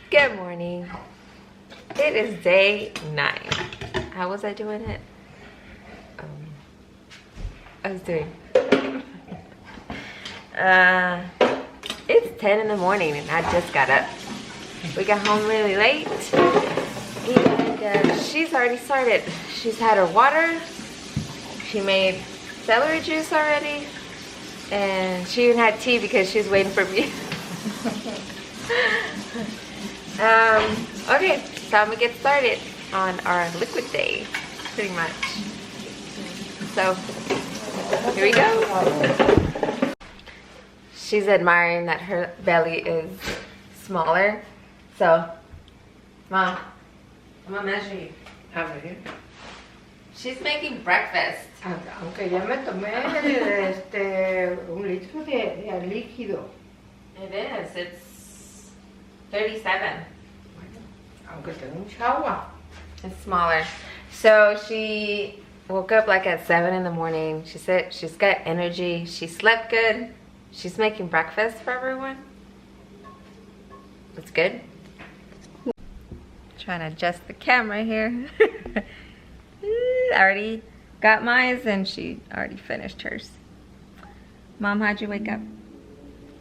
Good morning. It is day 9. How was I doing it? I was doing it's 10 in the morning and I just got up. We got home really late and she's already started. She's had her water. She made celery juice already and she even had tea because she's waiting for me. Okay, time to get started on our liquid day, pretty much. So, here we go. She's admiring that her belly is smaller. So, Mom, I'm gonna measure you. A ver. She's making breakfast. Aunque ya me tomé un litro de líquido. It is. It's 37. Aunque tengo mucha agua. It's smaller. So she woke up like at 7 in the morning. She said she's got energy. She slept good. She's making breakfast for everyone. That's good. Trying to adjust the camera here. I already got mine and she already finished hers. Mom, how'd you wake up?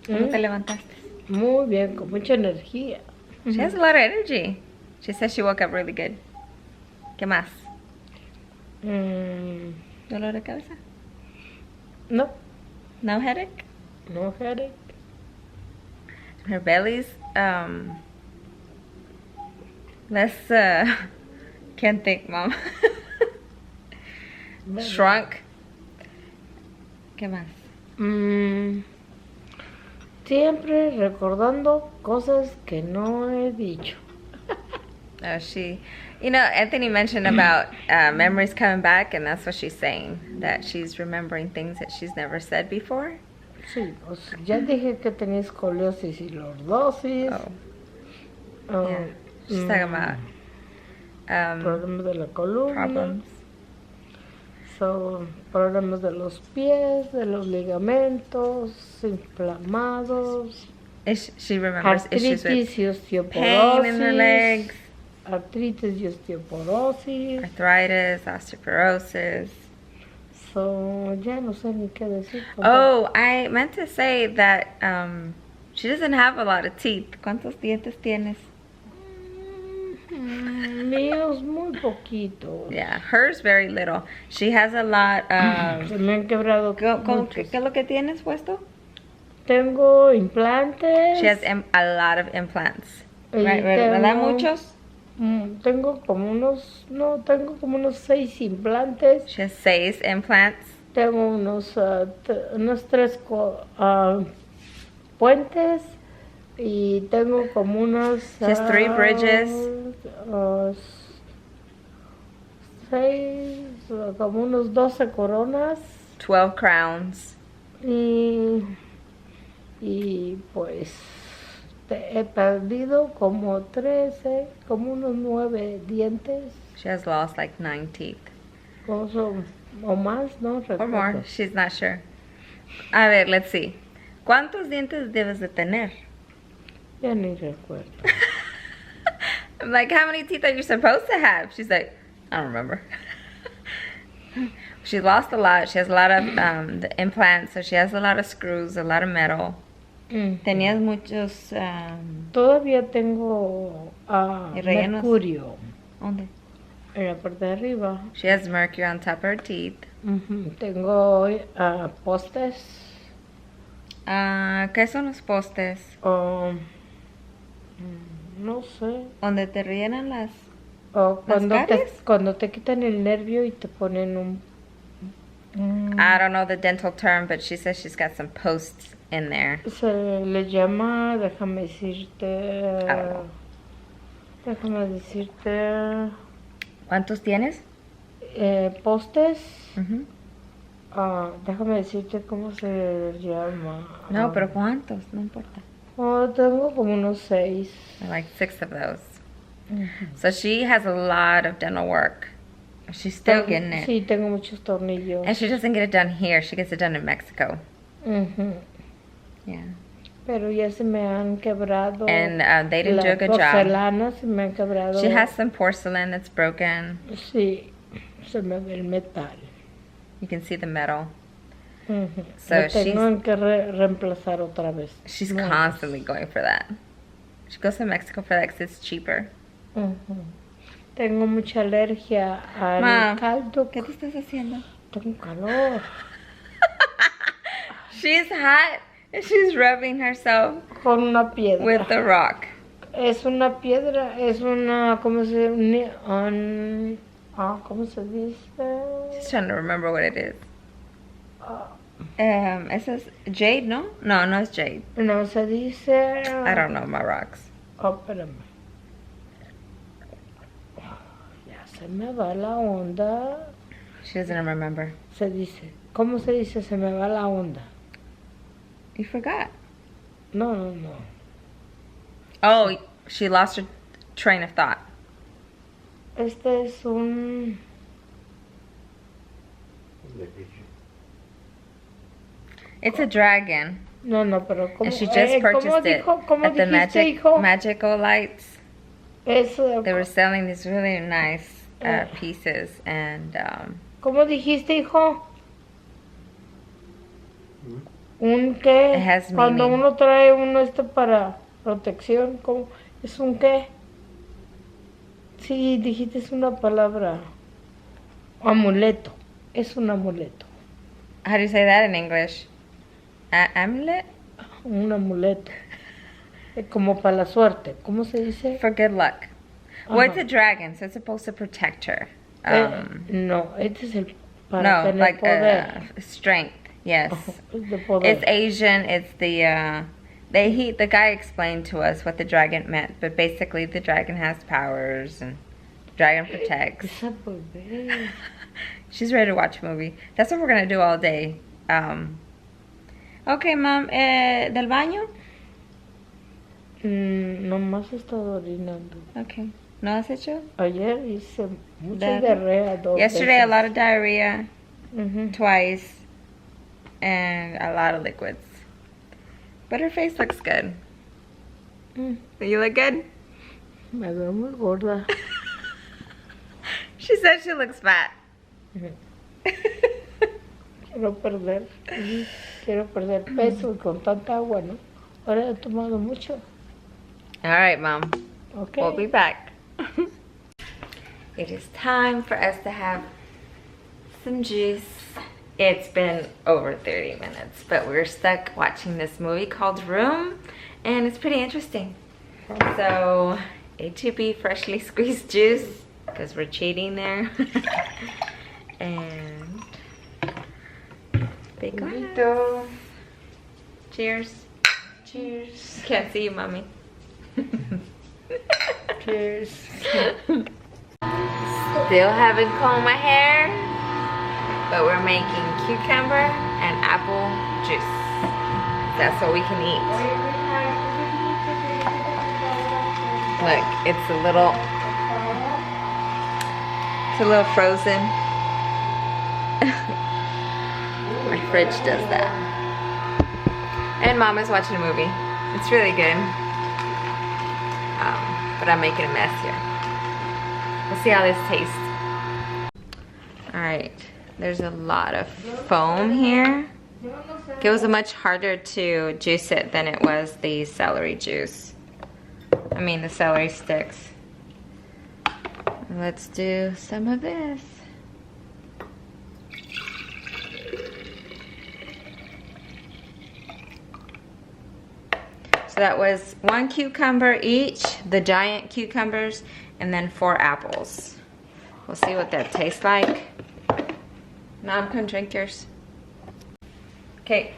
¿Cómo te levantaste? Muy bien, con mucha energía. She has a lot of energy. She says she woke up really good. ¿Qué más? ¿Dolor de cabeza? No. No headache? No headache. Her belly's less can't think, Mom. Shrunk. ¿Qué más? Siempre recordando cosas que no he dicho. You know, Anthony mentioned about memories coming back, and that's what she's saying, that she's remembering things that she's never said before. Sí, pues ya dije que tenía escoliosis y lordosis. Yeah. She's talking about problemas de la columna. problems. So, problemas de los pies, de los ligamentos, inflamados. She remembers issues Artritis with y osteoporosis. pain in her legs. Artritis y osteoporosis. Arthritis, osteoporosis. So, ya no sé ni qué decir. Oh, I meant to say that she doesn't have a lot of teeth. ¿Cuántos dientes tienes? Míos muy poquito. Yeah, hers very little. She has a lot of... Se me han quebrado ¿Qué es lo que tienes puesto? Tengo implantes. She has a lot of implants. Y Right, ¿verdad? tengo- Muchos? Tengo como unos 6 implantes. She has 6 implants. Tengo unos 3 puentes y tengo como unos She has 3 bridges. 6, como unos 12 coronas 12 crowns. y pues he perdido como 13, como unos 9 dientes. She has lost like 9 teeth. O más, no recuerdo. Or more. She's not sure. A ver, let's see. ¿Cuántos dientes debes de tener? Ya ni recuerdo. I'm like, how many teeth are you supposed to have? She's like, I don't remember. She lost a lot. She has a lot of the implants, so she has a lot of screws, a lot of metal. Tenías muchos... Todavía tengo ¿Y rellenos? mercurio ¿Dónde? en la parte de arriba. She has mercury on top of her teeth. Tengo postes. ¿Qué son los postes? No sé. ¿Dónde te rellenan las Cuando cuando te quitan el nervio y te ponen un... I don't know the dental term, but she says she's got some posts in there. Se le llama, déjame decirte, ¿Cuántos tienes? postes. Mhm. Déjame decirte cómo se llama. No, pero ¿cuántos? No importa. Tengo como unos 6. Like 6 of those. So she has a lot of dental work. She's still getting it. Sí, tengo muchos tornillos. And she doesn't get it done here. She gets it done in Mexico. Yeah. Pero ya se me han quebrado. And they didn't do a good las job. porcelanas se me han quebrado. She has some porcelain that's broken. Sí, se me ve el metal. You can see the metal. Ujú. So Lo tengo que reemplazar otra vez. She's No. constantly going for that. She goes to Mexico for that because it's cheaper. Ujú. Tengo mucha alergia al Ma, caldo. ¿qué te estás haciendo? Tengo calor. She's hot and she's rubbing herself Con una piedra. with the rock. Es una piedra, es una, ¿cómo se ¿cómo se dice? She's trying to remember what it is. Ah, It says jade, no? No, no, it's jade. no, se dice... I don't know my rocks. Oh, espérame. Ya se me va la onda. She doesn't remember. Se dice, ¿cómo se dice? Se me va la onda. You forgot. No, no, no. Oh, she lost her train of thought. Este es un... It's a dragon. No, no, pero ¿cómo, And she just purchased it ¿cómo at the dijiste, hijo? Magical Lights. Es, They were selling these really nice pieces, and ¿cómo dijiste, hijo? ¿Un qué? It has Cuando meaning. uno trae uno para protección, ¿cómo? ¿Es un qué? Sí, dijiste es una palabra. Amuleto. Es un amuleto. how do you say that in English? Amulet? Un amuleto. Como para la suerte. ¿Cómo se dice? For good luck. Well, it's Ajá. a dragon, so it's supposed to protect her. No, este es el para No, tener like poder. strength. Yes. Es de poder. It's Asian. It's the the guy explained to us what the dragon meant, but basically the dragon has powers and dragon protects. Esa poder. She's ready to watch a movie. That's what we're gonna do all day. Okay, Mom. Del baño? Nomás he estado orinando. Okay. ¿No has hecho? Ayer hice mucha That- diarrea. Yesterday, a lot of diarrhea. Ujú. Twice. And a lot of liquids. But her face looks good. Mm, You look good? Me veo muy gorda. She said she looks fat. Quiero perder peso y con tanta agua, ¿no? Ahora he tomado mucho. All right, Mom. Okay. We'll be back. It is time for us to have some juice. It's been over 30 minutes, but we're stuck watching this movie called Room, and it's pretty interesting. So, A2B freshly squeezed juice, because we're cheating there. And big glass. Bonito. Cheers. Cheers. Can't see you, Mommy. Cheers. Still haven't combed my hair, but we're making cucumber and apple juice. That's what we can eat. Look, it's a little frozen. My fridge does that. And Mama's watching a movie. It's really good. But I'm making a mess here. We'll see how this tastes. Alright, there's a lot of foam here. It was much harder to juice it than it was the celery juice. I mean the celery sticks. Let's do some of this. So that was 1 cucumber each, the giant cucumbers, and then 4 apples. We'll see what that tastes like. Mom, come drink yours. Okay.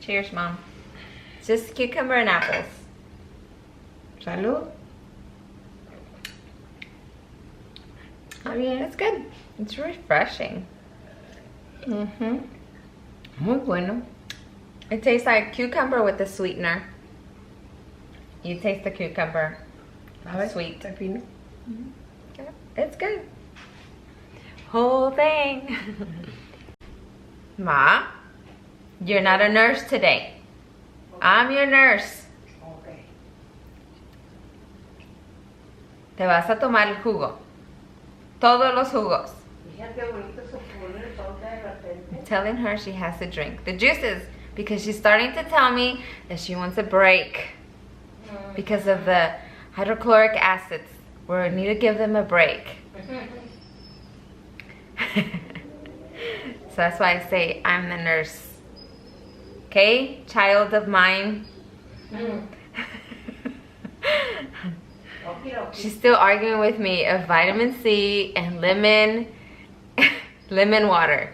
Cheers, Mom. It's just cucumber and apples. Salud. That's good. It's refreshing. Muy bueno. It tastes like cucumber with a sweetener. You taste the cucumber. Sweet. Pepino. Yeah, it's good. Whole thing. Ma, you're not a nurse today. I'm your nurse. Okay. Te vas a tomar el jugo. Todos los jugos. Mira qué bonito se pone el sol de repente. I'm telling her she has to drink the juices because she's starting to tell me that she wants a break because of the hydrochloric acids. We need to give them a break. So that's why I say I'm the nurse. Okay, child of mine. She's still arguing with me of vitamin C and lemon water.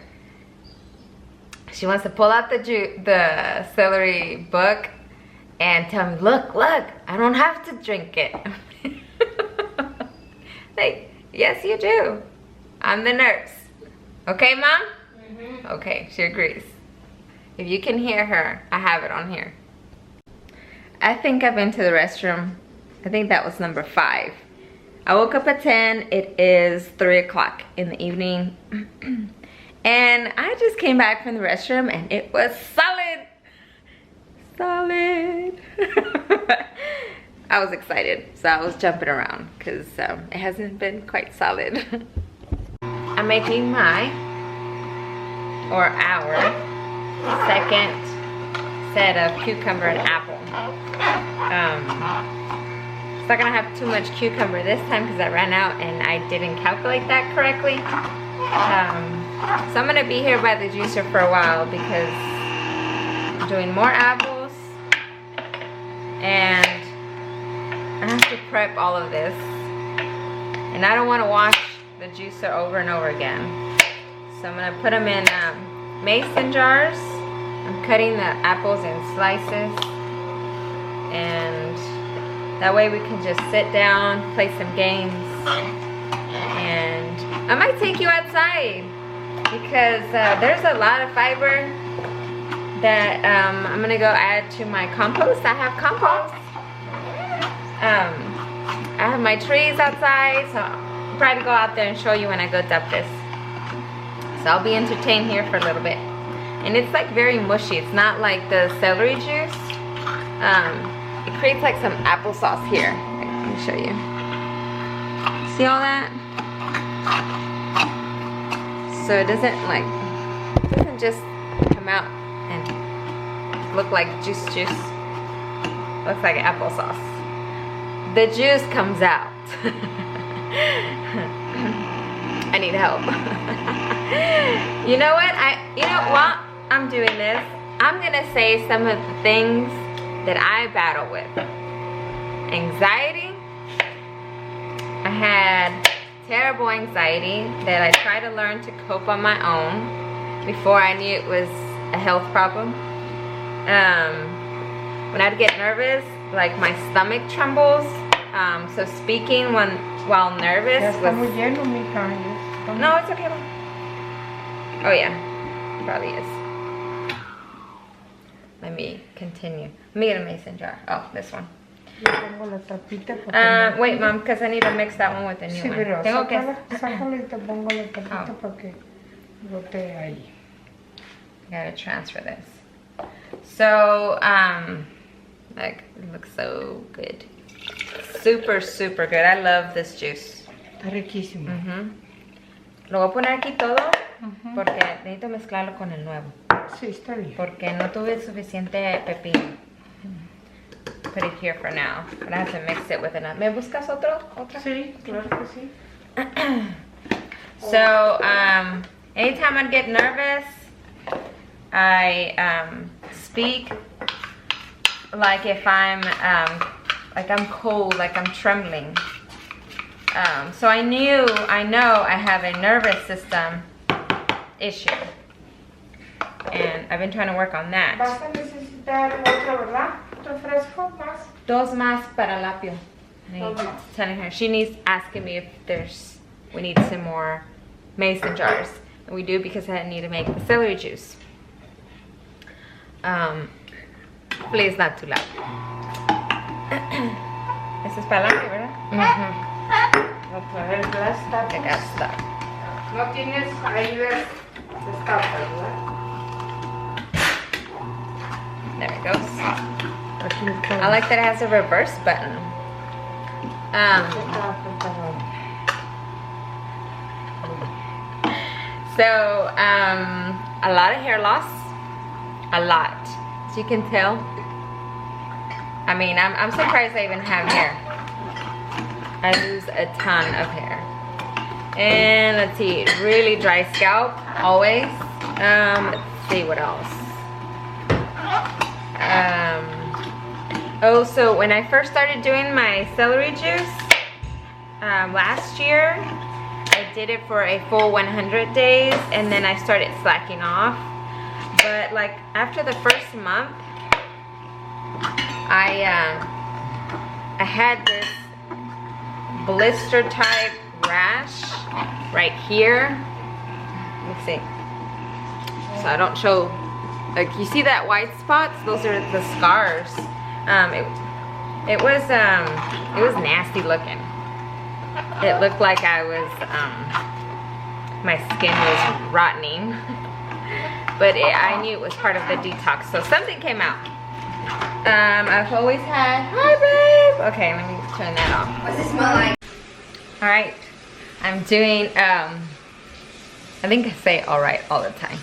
She wants to pull out the celery book and tell me, look, I don't have to drink it. Like, yes, you do. I'm the nurse. Okay, Mom? Okay, she agrees. If you can hear her, I have it on here. I think I've been to the restroom. I think that was number 5. I woke up at 10. It is 3 o'clock in the evening. And I just came back from the restroom and it was solid. Solid. I was excited, so I was jumping around because it hasn't been quite solid. I'm making our second set of cucumber and apple. It's not gonna have too much cucumber this time because I ran out and I didn't calculate that correctly. So I'm gonna be here by the juicer for a while because I'm doing more apples and I have to prep all of this. And I don't want to wash the juicer over and over again. So I'm gonna put them in mason jars. I'm cutting the apples in slices, and that way we can just sit down, play some games, and I might take you outside because there's a lot of fiber that I'm gonna go add to my compost. I have compost. I have my trees outside, so I'll probably go out there and show you when I go dump this. So I'll be entertained here for a little bit. And it's like very mushy. It's not like the celery juice. It creates like some applesauce here. Let me show you. See all that? So it doesn't just come out and look like juice. Looks like applesauce. The juice comes out. I need help. You know what? While I'm doing this, I'm gonna say some of the things that I battle with. Anxiety. I had terrible anxiety that I tried to learn to cope on my own before I knew it was a health problem. When I'd get nervous, like my stomach trembles. So speaking while nervous was... No, it's okay. Oh yeah, probably is. Let me continue. Let me get a mason jar. Oh, this one. Wait, Mom, because I need to mix that one with the new one. Tengo que... Sácala y te pongo la tapita para que bote ahí. I gotta transfer this. So, like, it looks so good. Super, super good. I love this juice. Está riquísimo. Lo voy a poner aquí todo porque necesito mezclarlo con el nuevo. Sí, está bien. Porque no tuve suficiente pepino. Put it here for now. But I have to mix it with enough. ¿Me buscas otra? Sí, claro que sí. So, anytime I get nervous, I speak like if I'm cold, like I'm trembling. So I know I have a nervous system issue, and I've been trying to work on that. Vas a necesitar otro, ¿verdad? ¿Refresco más? 2 más para lapio. Telling her she needs asking me if we need some more mason jars, and we do because I need to make the celery juice. Please not too loud. Eso es para lapio, ¿verdad? Otra vez las tapas. I got stuck. No tienes ahí las tapas, ¿verdad? There it goes. I like that it has a reverse button. So, a lot of hair loss. A lot. As you can tell. I mean, I'm surprised I even have hair. I lose a ton of hair. And let's see, really dry scalp, always. Let's see what else. Oh, so when I first started doing my celery juice last year, I did it for a full 100 days, and then I started slacking off. But like after the first month, I had this blister type rash right here. Let me see. So I don't show, like you see that white spots? Those are the scars. It was nasty looking. It looked like I was my skin was rotting. But I knew it was part of the detox, so something came out. I've always had, hi babe. Okay, let me turn that off. What's it smell like? All right, I'm doing, I think I say all right all the time.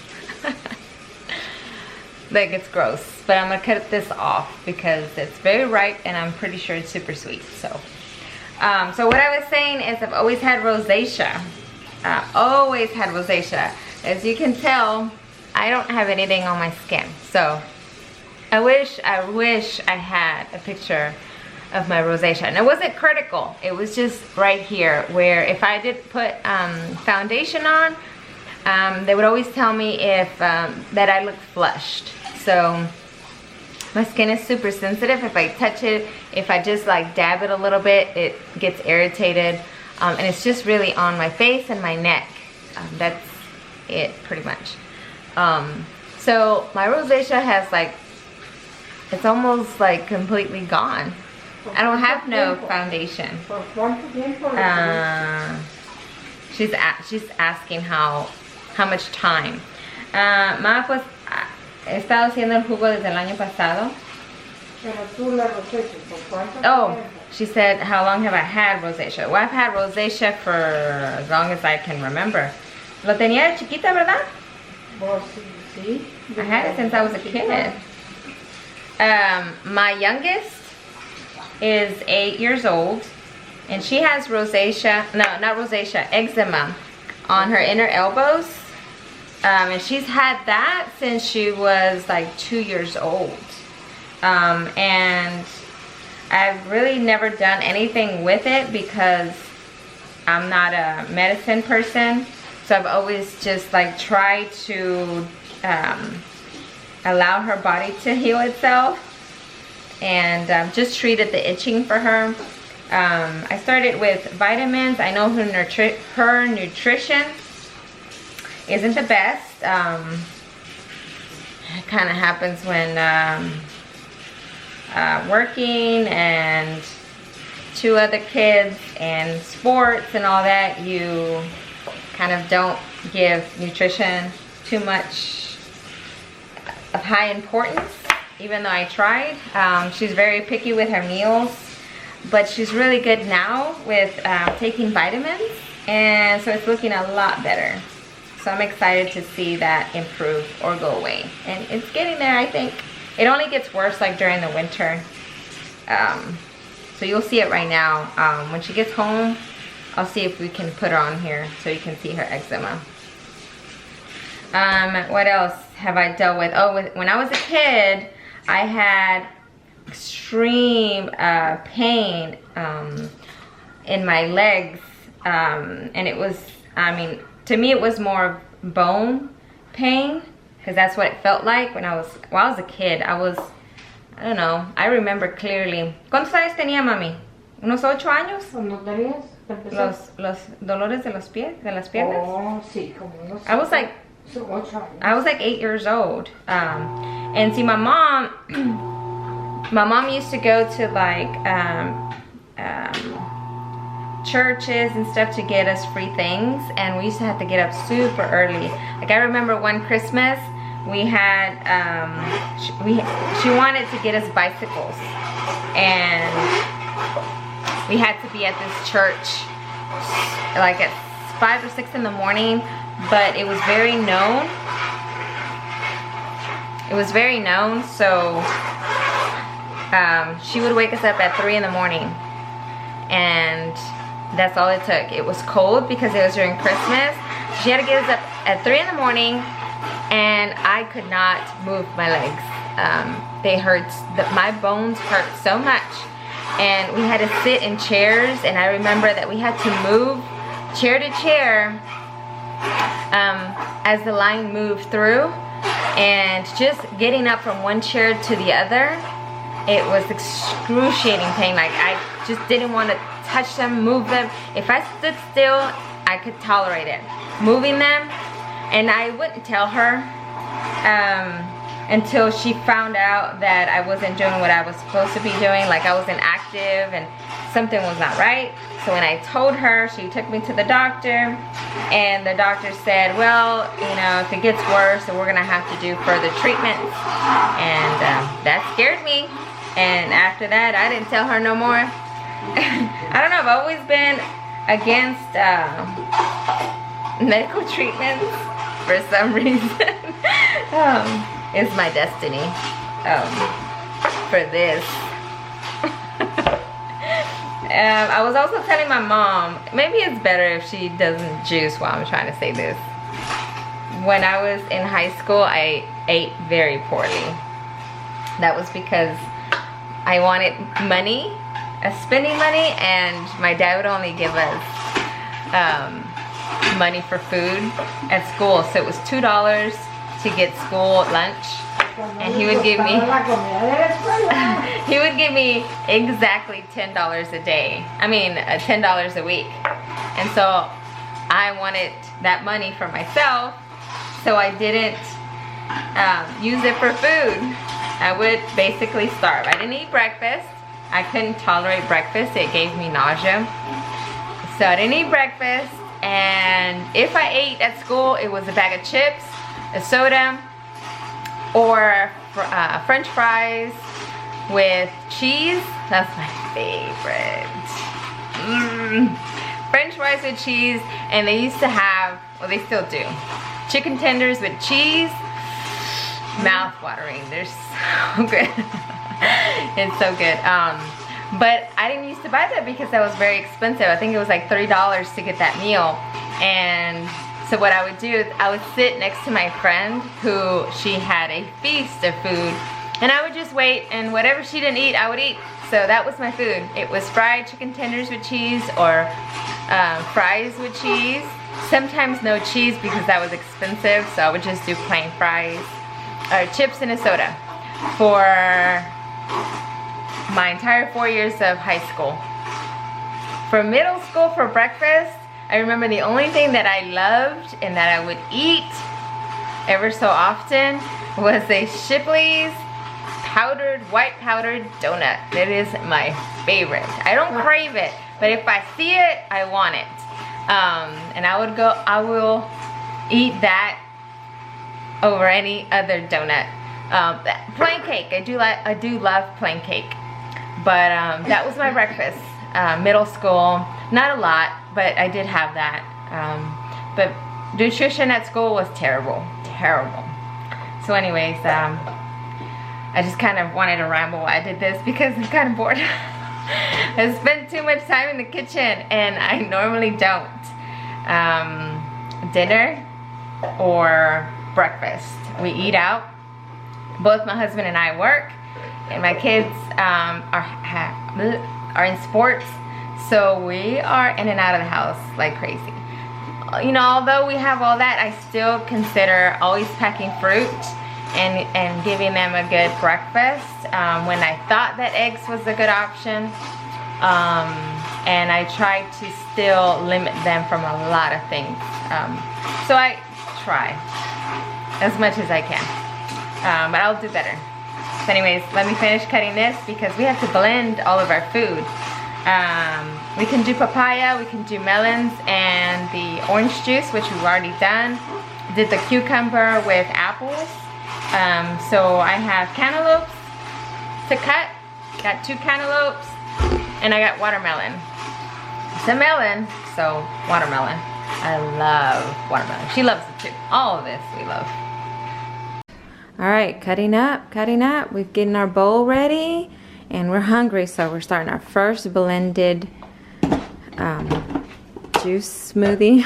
Like it's gross, but I'm gonna cut this off because it's very ripe and I'm pretty sure it's super sweet. So what I was saying is I've always had rosacea. Always had rosacea. As you can tell, I don't have anything on my skin. So I wish I had a picture of my rosacea. And it wasn't critical. It was just right here where if I did put foundation on, they would always tell me if that I looked flushed. So my skin is super sensitive. If I touch it, if I just like dab it a little bit, it gets irritated. And it's just really on my face and my neck. That's it pretty much. So my rosacea has like, it's almost like completely gone. I don't have no foundation. She's asking how much time. Ma, pues he estado haciendo el jugo desde el año pasado. Oh, she said, how long have I had rosacea? Well, I've had rosacea for as long as I can remember. Lo tenía de chiquita, ¿verdad? I had it since I was a kid. My youngest is 8 years old, and she has rosacea, no, not rosacea, eczema on her inner elbows. And she's had that since she was like 2 years old. And I've really never done anything with it because I'm not a medicine person. So I've always just like tried to allow her body to heal itself and just treated the itching for her. I started with vitamins. I know her nutrition isn't the best. It kind of happens when working and 2 other kids and sports and all that, you kind of don't give nutrition too much of high importance, even though I tried. She's very picky with her meals, but she's really good now with taking vitamins, and so it's looking a lot better. So I'm excited to see that improve or go away, and it's getting there. I think it only gets worse like during the winter. So you'll see it right now. When she gets home, I'll see if we can put her on here so you can see her eczema. What else have I dealt with? Oh, when I was a kid, I had extreme pain in my legs, and it was, I mean, to me it was more bone pain, because that's what it felt like when I was a kid. I don't know, I remember clearly. ¿Cuántos años tenía, mami? ¿Unos 8 años? ¿Cuándo tenías? Los dolores de los pies, de las piernas? Oh, sí, como unos I was like 8 years old. And see, my mom used to go to like churches and stuff to get us free things, and we used to have to get up super early. Like I remember one Christmas, we had, she wanted to get us bicycles, and we had to be at this church like at 5 or 6 in the morning, but it was very known. It was very known, so she would wake us up at 3 in the morning, and that's all it took. It was cold because it was during Christmas. She had to get us up at 3 in the morning, and I could not move my legs. They hurt, my bones hurt so much, and we had to sit in chairs, and I remember that we had to move chair to chair as the line moved through, and just getting up from one chair to the other, it was excruciating pain. Like, I just didn't want to touch them, move them. If I stood still, I could tolerate it. Moving them, and I wouldn't tell her until she found out that I wasn't doing what I was supposed to be doing, like I wasn't active and something was not right. So when I told her, she took me to the doctor, and the doctor said, well, you know, if it gets worse, then we're gonna have to do further treatments. And that scared me, and after that I didn't tell her no more. I don't know, I've always been against medical treatments for some reason. It's my destiny for this. I was also telling my mom, maybe it's better if she doesn't juice while I'm trying to say this. When I was in high school, I ate very poorly. That was because I wanted money, spending money, and my dad would only give us money for food at school. So it was $2 to get school lunch, and he would give me exactly $10 a day. I mean, $10 a week. And so I wanted that money for myself, so I didn't use it for food. I would basically starve. I didn't eat breakfast. I couldn't tolerate breakfast. It gave me nausea. So I didn't eat breakfast, and if I ate at school, it was a bag of chips, a soda, or French fries with cheese. That's my favorite. French fries with cheese, and they used to have, well, they still do, chicken tenders with cheese. Mouth-watering. They're so good. It's so good. But I didn't used to buy that because that was very expensive. I think it was like $3 to get that meal. And so what I would do is I would sit next to my friend who she had a feast of food, and I would just wait, and whatever she didn't eat, I would eat. So that was my food. It was fried chicken tenders with cheese, or fries with cheese. Sometimes no cheese because that was expensive, so I would just do plain fries, or chips and a soda for my entire 4 years of high school. For middle school, for breakfast, I remember the only thing that I loved and that I would eat ever so often was a Shipley's white powdered donut. It is my favorite. I don't crave it, but if I see it, I want it. And I will eat that over any other donut. Plain cake, I do love plain cake. But that was my breakfast. Middle school, not a lot, but I did have that. But nutrition at school was terrible. So anyways, I just kind of wanted to ramble while I did this because I'm kind of bored. I spent too much time in the kitchen, and I normally don't. Dinner or breakfast. We eat out. Both my husband and I work, and my kids are in sports, so we are in and out of the house like crazy. You know, although we have all that, I still consider always packing fruit and giving them a good breakfast when I thought that eggs was a good option. And I try to still limit them from a lot of things. So I try as much as I can. But I'll do better. So anyways, let me finish cutting this because we have to blend all of our food. We can do papaya, we can do melons, and the orange juice, which we've already done. Did the cucumber with apples, So I have cantaloupes to cut. Got 2 cantaloupes, and I got watermelon. It's a melon, so watermelon. I love watermelon. She loves it too. All of this we love. All right, cutting up. We've getting our bowl ready, and we're hungry, so we're starting our first blended juice smoothie.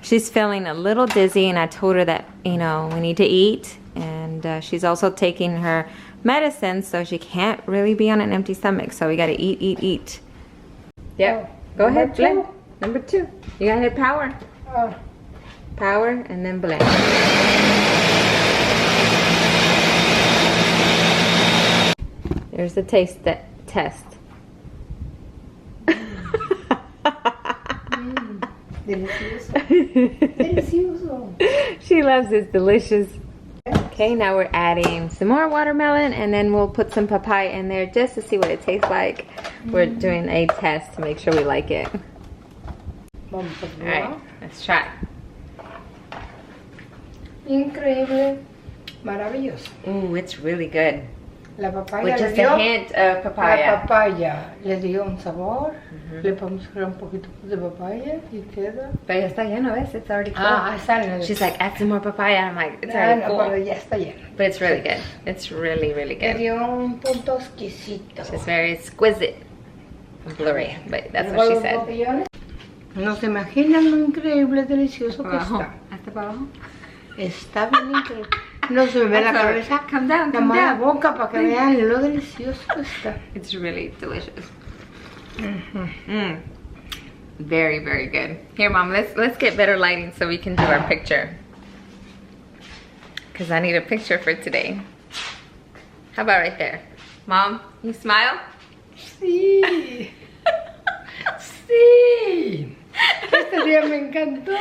She's feeling a little dizzy, and I told her that, you know, we need to eat, and she's also taking her medicine, so she can't really be on an empty stomach, so we gotta eat. Yep. Go ahead, blend. Number 2. You gotta hit power. Power and then blend. There's the taste test. Delicioso. Delicioso. She loves it. Delicious. Okay, now we're adding some more watermelon, and then we'll put some papaya in there just to see what it tastes like. We're doing a test to make sure we like it. Alright, let's try. Increíble. Maravilloso. Ooh, it's really good. La papaya With just a hint of papaya. La papaya le dio un sabor. Le podemos agregar un poquito de papaya y queda. Pero ya está lleno, ¿ves? It's already full. Está lleno. She's like, add some more papaya. I'm like, it's already full. Pero ya está lleno. But it's really good. It's really, really Le good. dio un punto exquisito. It's very exquisite. Blurry, but that's what she said. No se imaginan lo increíble, delicioso que está. ¿Hasta para abajo? Está bien increíble. No se me ve la cabeza. Come down, Nada más la boca para que vean lo delicioso que está. It's really delicious. Very, very good. Here, Mom, let's get better lighting so we can do our picture. Because I need a picture for today. How about right there? Mom, you smile? Sí. Sí. Este día me encantó.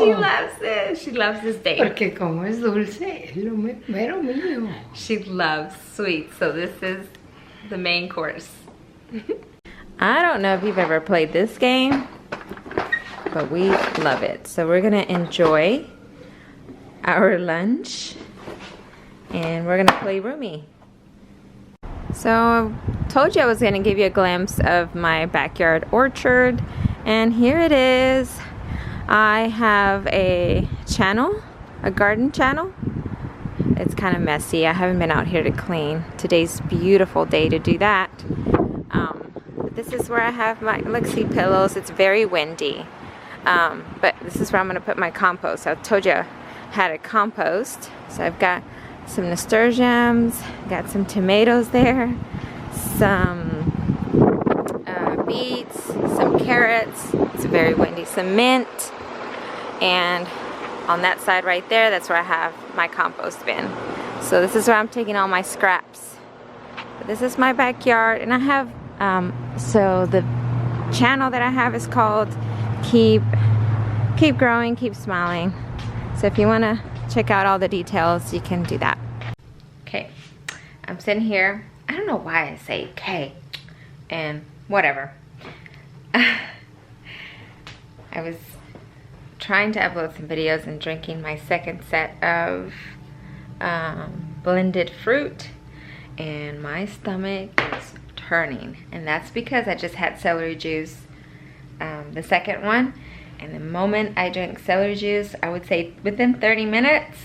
She loves it. She loves this day. Porque como es dulce, es lo mero mío. She loves sweets, so this is the main course. I don't know if you've ever played this game, but we love it. So we're gonna enjoy our lunch, and we're gonna play Roomie. So I told you I was gonna give you a glimpse of my backyard orchard, and here it is. I have a channel, a garden channel. It's kind of messy. I haven't been out here to clean. Today's a beautiful day to do that. This is where I have my look-see pillows. It's very windy. But this is where I'm gonna put my compost. I told you I had a compost. So I've got some nasturtiums, got some tomatoes there, some beets, some carrots. It's very windy. Some mint, and on that side right there, that's where I have my compost bin. So this is where I'm taking all my scraps. But this is my backyard, and I have so the channel that I have is called Keep Growing, Keep Smiling. So if you want to check out all the details, you can do that. Okay, I'm sitting here. I don't know why I say K and whatever. I was trying to upload some videos and drinking my second set of blended fruit, and my stomach is turning, and that's because I just had celery juice, the second one, and the moment I drink celery juice, I would say within 30 minutes,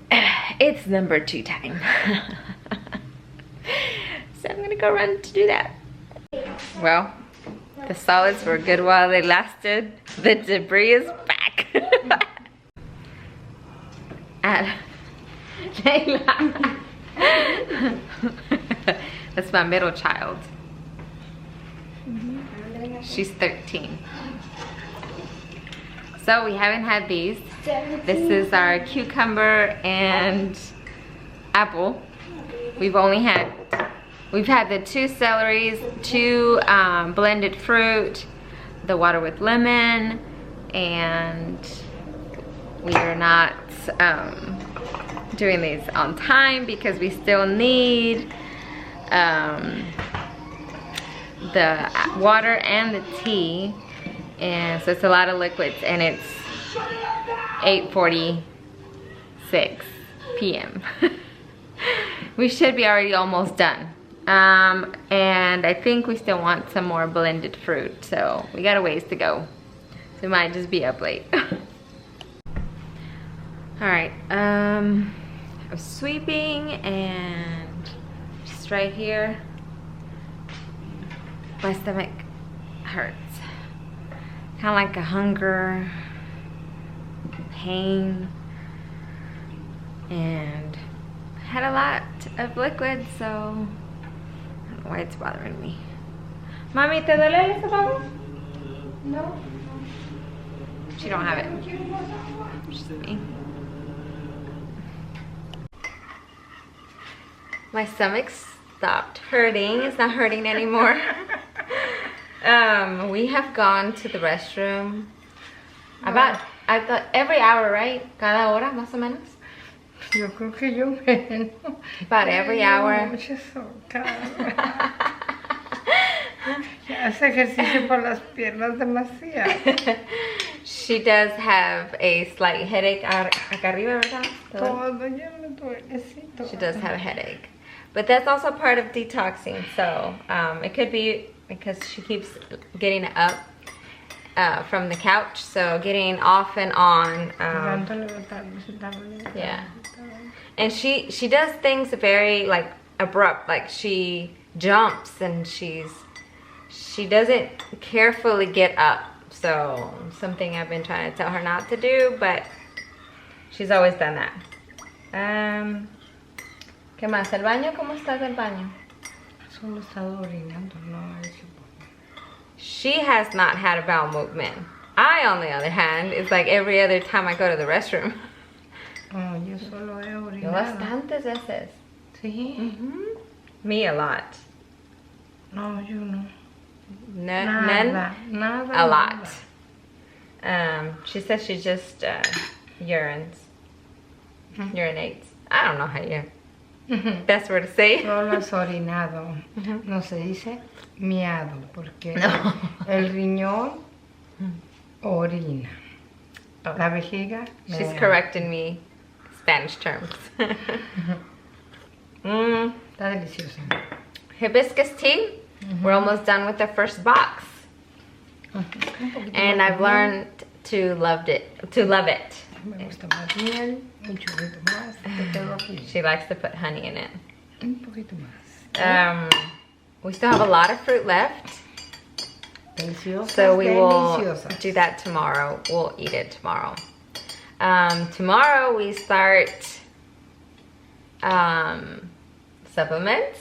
it's number 2 time. So I'm gonna go run to do that. Well, the solids were good while they lasted. The debris is back. Layla. That's my middle child. She's 13. So we haven't had these. This is our cucumber and apple. We've had the 2 celeries, 2 blended fruit, the water with lemon, and we are not doing these on time because we still need the water and the tea, and so it's a lot of liquids, and it's 8:46 p.m. We should be already almost done. And I think we still want some more blended fruit, so we got a ways to go. So we might just be up late. All right, I was sweeping and just right here, my stomach hurts. Kind of like a hunger, pain, and I had a lot of liquid, so I don't know why it's bothering me. Mami, ¿te duele el estómago? No. She don't have it. Just me. My stomach stopped hurting. It's not hurting anymore. We have gone to the restroom about, I thought, every hour, right? Cada hora, más o menos. Yo creo que yo menos. About every hour. Mucho hace ejercicio por las piernas demasiado. She does have a slight headache acá arriba, ¿verdad? Todo ya me duelecito. She does have a headache. But that's also part of detoxing, so it could be because she keeps getting up from the couch, so getting off and on. Yeah. And she does things very like abrupt, like she jumps and she doesn't carefully get up. So something I've been trying to tell her not to do, but she's always done that. ¿Qué más? ¿El baño? ¿Cómo está el baño? Solo he estado orinando, no he hecho. She has not had a bowel movement. I, on the other hand, it's like every other time I go to the restroom. Oh, yo solo he orinado. Yo bastantes veces. Sí. Me a lot. No, yo no. None? Nada. A lot. She says she just urinates. I don't know how you... Best word to say. Solo has orinado. No se dice miado, porque el riñón orina. Oh. La vejiga. She's correcting me. Spanish terms. Está delicioso. Hibiscus tea. We're almost done with the first box. And I've learned to love it. Me gusta más miel, un chorrito más. She likes to put honey in it. Un poquito más. We still have a lot of fruit left. Deliciosas, So we will deliciosas. do that tomorrow. We'll eat it tomorrow. Tomorrow we start supplements.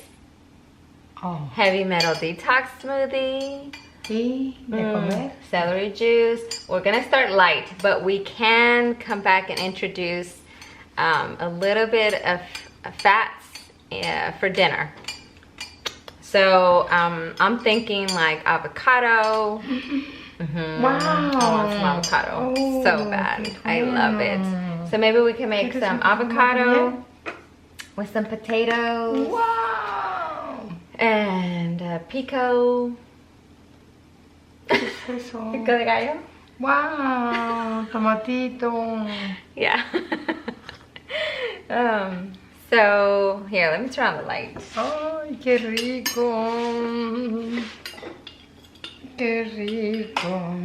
Oh. Heavy metal detox smoothie. Y de comer. Celery juice. We're gonna start light, but we can come back and introduce a little bit of fats for dinner. So I'm thinking like avocado. Wow. I want some avocado so bad. I love it. So maybe we can make some avocado with some potatoes. Wow. And pico. Eso. Pico de gallo. Wow. Tomatito. Yeah. So here, let me turn on the lights. Ay, qué rico. Qué rico.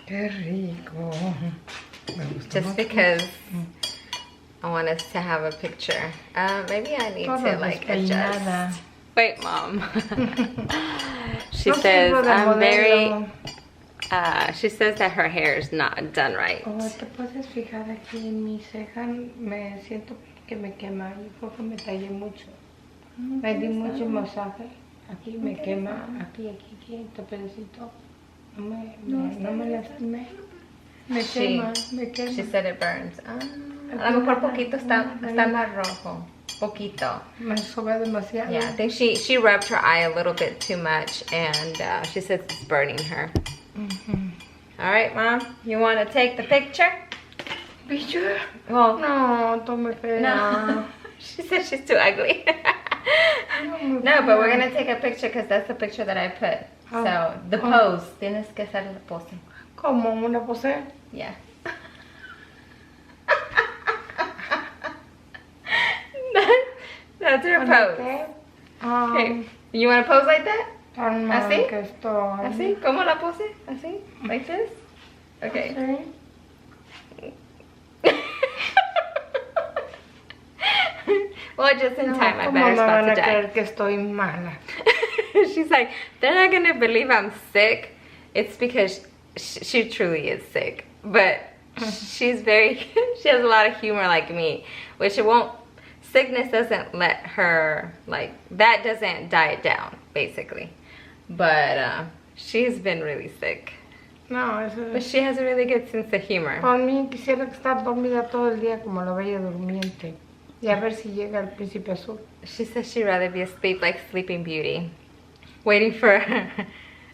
Qué rico. Me gusta Just mucho. because I want us to have a picture. Maybe I need Toda to like despeinada. adjust. Wait, Mom. She No says sirvo de I'm very. modelo. She says that her hair is not done right. Oh, te puedes fijar aquí en mi ceja, me siento que me quema, yo creo que me tallé mucho. Me di mucho masaje, aquí me quema, aquí, este pedacito. No me lastimé. Me quema, me quema. She said it burns. A lo mejor poquito está más rojo. Poquito. Me sobe demasiado. Yeah, I think she rubbed her eye a little bit too much, and she says it's burning her. All right, Mom, you want to take the picture? ¿Picture? Well, No, tome fea. no. She said she's too ugly. No, but we're gonna take a picture because that's the picture that I put. So the pose, tienes que hacer la pose. ¿Cómo? ¿Una pose? Yeah. That's her pose. Okay. You want to pose like that? Tan mal ¿Así? que estoy. ¿Así? ¿Cómo la pose? ¿Así? Like this? Okay. Sí. Well, just in time, I ¿Cómo better me spot van to a die. creer que estoy mala? She's like, they're not gonna believe I'm sick. It's because she truly is sick. But she's very, she has a lot of humor like me, which it won't, sickness doesn't let her, like, that doesn't die it down, basically. But she's been really sick. No, eso But she has a really good sense of humor. Por mí quisiera estar dormida todo el día como la bella durmiente. Y a ver si llega el príncipe azul. She says she'd rather be asleep like Sleeping Beauty, waiting for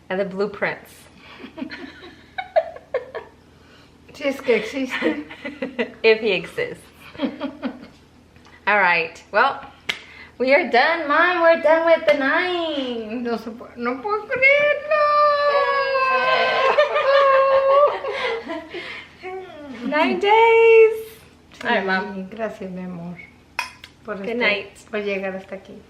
the blueprints. Si es que existe. If he exists. All right, well, we are done, Mom. We're done with the 9. No puedo creerlo. 9 days. All right, Mom. Gracias, mi amor. Good night. Por llegar hasta aquí.